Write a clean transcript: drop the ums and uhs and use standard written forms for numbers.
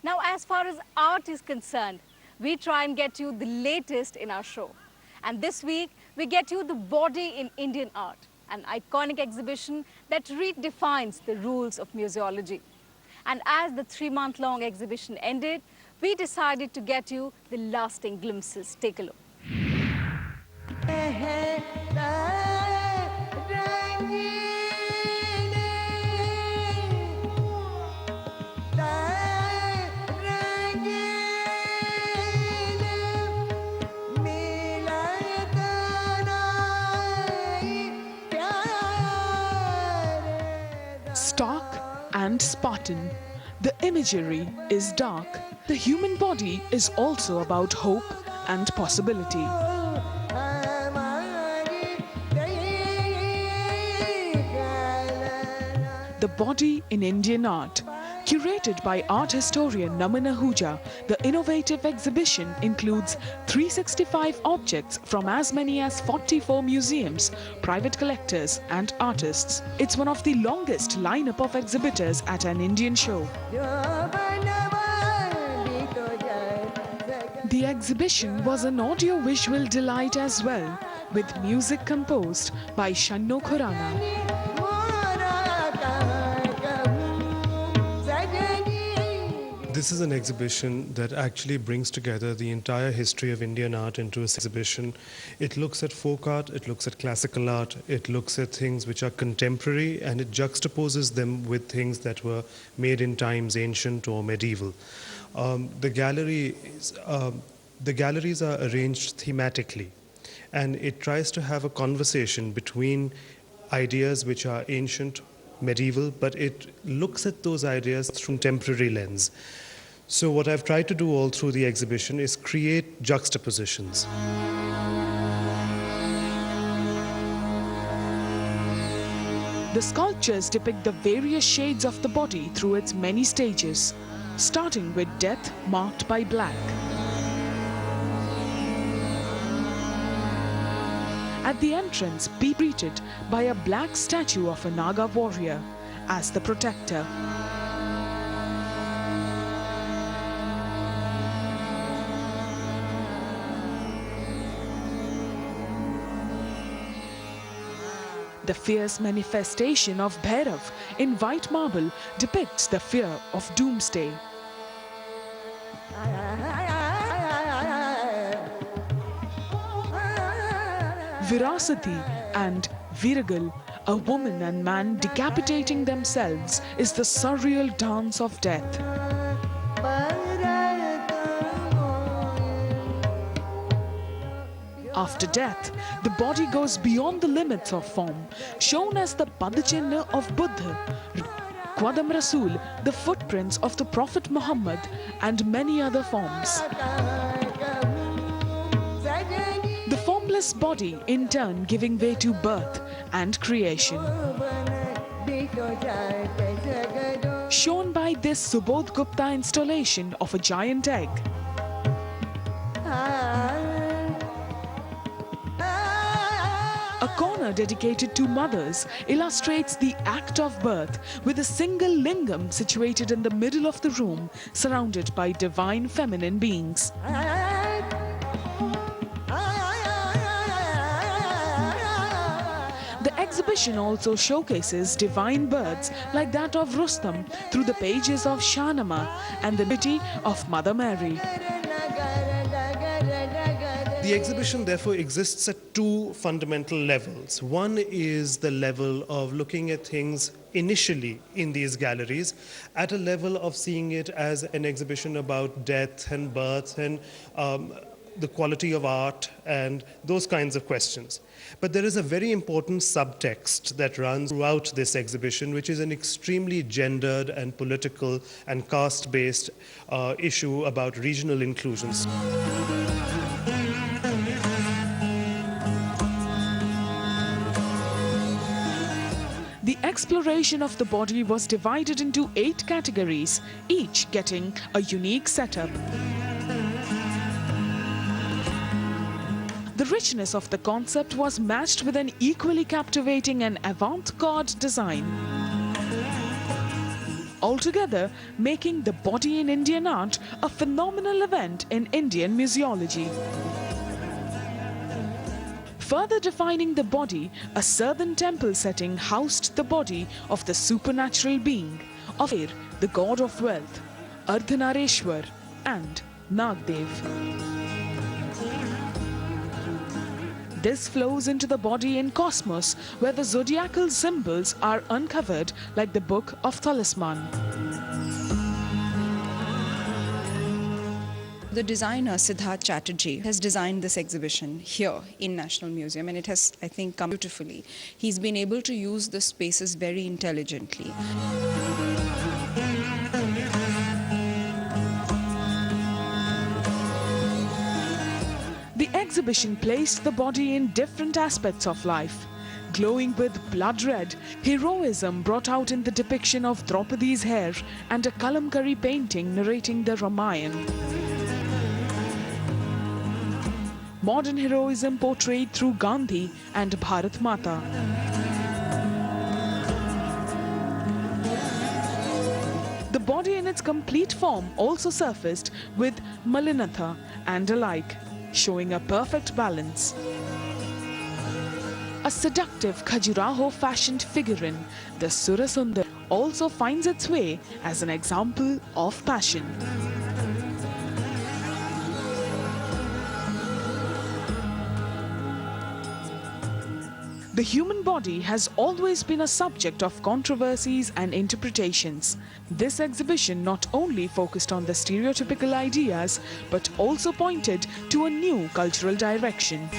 Now, as far as art is concerned, we try and get you the latest in our show. And this week, we get you the body in Indian art, an iconic exhibition that redefines the rules of museology. And as the 3-month-long exhibition ended, we decided to get you the lasting glimpses. Take a look. Stark and Spartan, the imagery is dark. The human body is also about hope and possibility. The body in Indian art. Curated by art historian Naman Ahuja, the innovative exhibition includes 365 objects from as many as 44 museums, private collectors and artists. It's one of the longest lineup of exhibitors at an Indian show. The exhibition was an audio-visual delight as well, with music composed by Shanno Khurana. This is an exhibition that actually brings together the entire history of Indian art into an exhibition. It looks at folk art, it looks at classical art, it looks at things which are contemporary, and it juxtaposes them with things that were made in times ancient or medieval. The galleries are arranged thematically, and it tries to have a conversation between ideas which are ancient, medieval, but it looks at those ideas through a contemporary lens. So what I've tried to do all through the exhibition is create juxtapositions. The sculptures depict the various shades of the body through its many stages, starting with death marked by black. At the entrance, be greeted by a black statue of a Naga warrior as the protector. The fierce manifestation of Bhairav in white marble depicts the fear of doomsday. Virasati and Viragal, a woman and man decapitating themselves, is the surreal dance of death. After death, the body goes beyond the limits of form, shown as the Padchinna of Buddha, Qadam Rasul, the footprints of the Prophet Muhammad, and many other forms. The formless body, in turn, giving way to birth and creation. Shown by this Subodh Gupta installation of a giant egg. A corner dedicated to mothers illustrates the act of birth with a single lingam situated in the middle of the room, surrounded by divine feminine beings. The exhibition also showcases divine births like that of Rustam through the pages of Shahnama and the beauty of Mother Mary. The exhibition therefore exists at two fundamental levels. One is the level of looking at things initially in these galleries at a level of seeing it as an exhibition about death and birth and the quality of art and those kinds of questions. But there is a very important subtext that runs throughout this exhibition, which is an extremely gendered and political and caste-based issue about regional inclusions. The exploration of the body was divided into 8 categories, each getting a unique setup. The richness of the concept was matched with an equally captivating and avant-garde design. altogether making the body in Indian art a phenomenal event in Indian museology. Further defining the body, a southern temple setting housed the body of the supernatural being of air, the god of wealth, Ardhanareshwar and Nagdev. This flows into the body in cosmos where the zodiacal symbols are uncovered like the book of Talisman. The designer Siddharth Chatterjee has designed this exhibition here in National Museum, and it has, I think, come beautifully. He's been able to use the spaces very intelligently. The exhibition placed the body in different aspects of life. Glowing with blood red, heroism brought out in the depiction of Draupadi's hair and a kalamkari painting narrating the Ramayana. Modern heroism portrayed through Gandhi and Bharat Mata. The body in its complete form also surfaced with Malinatha and alike, showing a perfect balance. A seductive Khajuraho fashioned figurine, the Surasundar, also finds its way as an example of passion. The human body has always been a subject of controversies and interpretations. This exhibition not only focused on the stereotypical ideas, but also pointed to a new cultural direction.